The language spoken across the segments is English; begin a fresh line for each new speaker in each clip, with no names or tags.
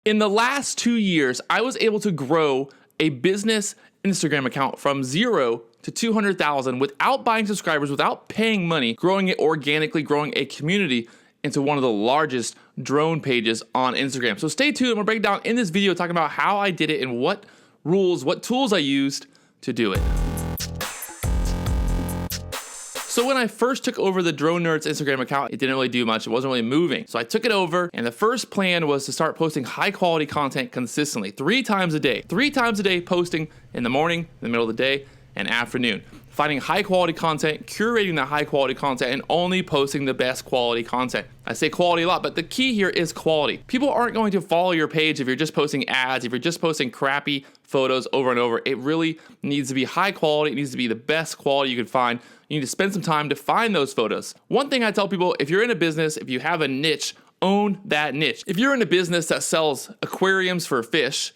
In the last 2 years, I was able to grow a business Instagram account from 0 to 200,000 without buying subscribers, without paying money, growing it organically, growing a community into one of the largest drone pages on Instagram. So stay tuned. I'm gonna break down in this video talking about how I did it and what rules, what tools I used to do it. So when I first took over the Drone Nerds Instagram account, it didn't really do much. It wasn't really moving. So I took it over, and the first plan was to start posting high quality content consistently, 3 times a day. 3 times a day, posting in the morning, in the middle of the day, and afternoon. Finding high quality content, curating the high quality content, and only posting the best quality content. I say quality a lot, but the key here is quality. People aren't going to follow your page if you're just posting ads, if you're just posting crappy photos over and over. It really needs to be high quality. It needs to be the best quality you can find. You need to spend some time to find those photos. One thing I tell people, if you're in a business, if you have a niche, own that niche. If you're in a business that sells aquariums for fish,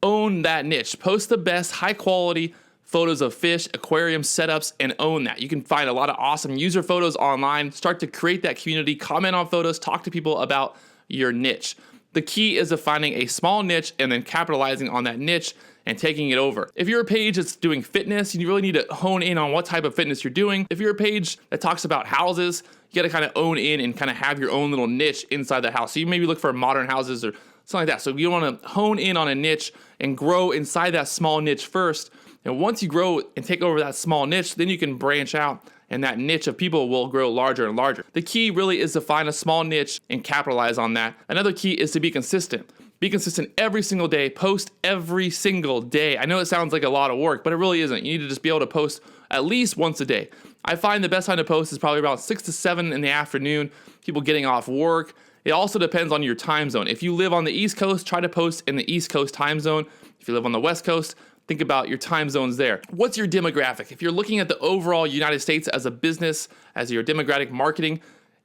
own that niche. Post the best high quality photos of fish, aquarium setups, and own that. You can find a lot of awesome user photos online, start to create that community, comment on photos, talk to people about your niche. The key is to finding a small niche and then capitalizing on that niche and taking it over. If you're a page that's doing fitness, you really need to hone in on what type of fitness you're doing. If you're a page that talks about houses, you gotta kind of own in and kind of have your own little niche inside the house. So you maybe look for modern houses or something like that. So you wanna hone in on a niche and grow inside that small niche first. And once you grow and take over that small niche, then you can branch out and that niche of people will grow larger and larger. The key really is to find a small niche and capitalize on that. Another key is to be consistent. Be consistent every single day, post every single day. I know it sounds like a lot of work, but it really isn't. You need to just be able to post at least once a day. I find the best time to post is probably around 6 to 7 in the afternoon, people getting off work. It also depends on your time zone. If you live on the East Coast, try to post in the East Coast time zone. If you live on the West Coast, think about your time zones there. What's your demographic? If you're looking at the overall United States as a business, as your demographic marketing,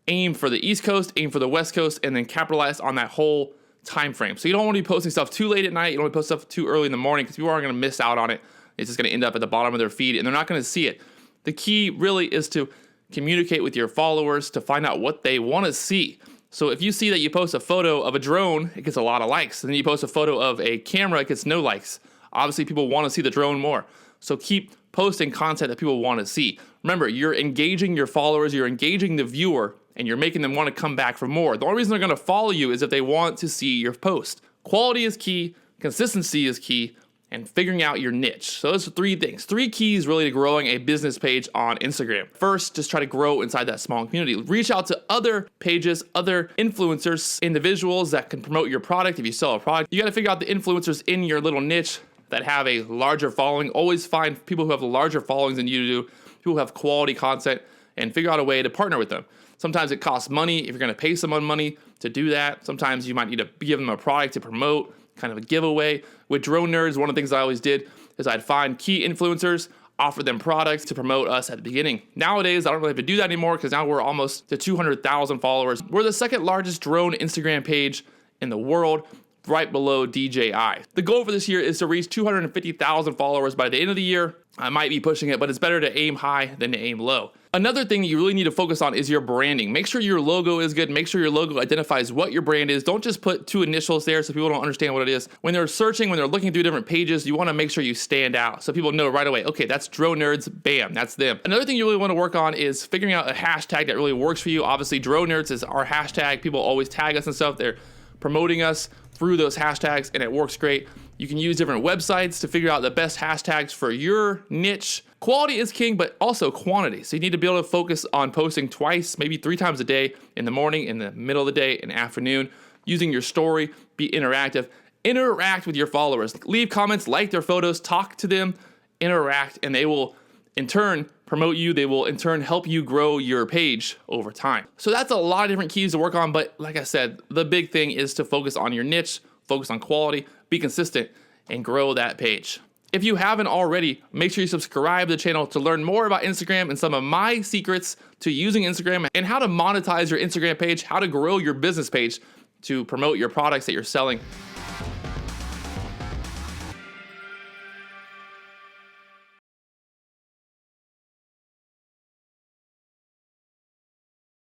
aim for the East Coast, aim for the West Coast, and then capitalize on that whole time frame. So you don't want to be posting stuff too late at night. You don't want to post stuff too early in the morning because people aren't going to miss out on it. It's just going to end up at the bottom of their feed and they're not going to see it. The key really is to communicate with your followers to find out what they want to see. So if you see that you post a photo of a drone, it gets a lot of likes. And then you post a photo of a camera, it gets no likes. Obviously, people want to see the drone more. So keep posting content that people want to see. Remember, you're engaging your followers, you're engaging the viewer, and you're making them want to come back for more. The only reason they're going to follow you is if they want to see your post. Quality is key, consistency is key, and figuring out your niche. So those are 3 things. 3 keys really to growing a business page on Instagram. First, just try to grow inside that small community. Reach out to other pages, other influencers, individuals that can promote your product. If you sell a product, you got to figure out the influencers in your little niche that have a larger following. Always find people who have larger followings than you do, people who have quality content, and figure out a way to partner with them. Sometimes it costs money if you're going to pay someone money to do that. Sometimes you might need to give them a product to promote, kind of a giveaway. With Drone Nerds, one of the things I always did is I'd find key influencers, offer them products to promote us at the beginning. Nowadays, I don't really have to do that anymore because now we're almost to 200,000 followers. We're the 2nd largest drone Instagram page in the world, right below DJI. The goal for this year is to reach 250,000 followers by the end of the year. I might be pushing it, but it's better to aim high than to aim low. Another thing that you really need to focus on is your branding. Make sure your logo is good. Make sure your logo identifies what your brand is. Don't just put 2 initials there so people don't understand what it is. When they're searching, when they're looking through different pages, you want to make sure you stand out so people know right away, okay, that's Drone Nerds, bam, that's them. Another thing you really want to work on is figuring out a hashtag that really works for you. Obviously, Drone Nerds is our hashtag. People always tag us and stuff. They're promoting us through those hashtags and it works great. You can use different websites to figure out the best hashtags for your niche. Quality is king, but also quantity. So you need to be able to focus on posting twice, maybe 3 times a day, in the morning, in the middle of the day, and afternoon, using your story, be interactive. Interact with your followers. Leave comments, like their photos, talk to them, interact, and they will in turn promote you. They will in turn help you grow your page over time. So that's a lot of different keys to work on, but like I said, the big thing is to focus on your niche, focus on quality, be consistent, and grow that page. If you haven't already, make sure you subscribe to the channel to learn more about Instagram and some of my secrets to using Instagram and how to monetize your Instagram page, how to grow your business page to promote your products that you're selling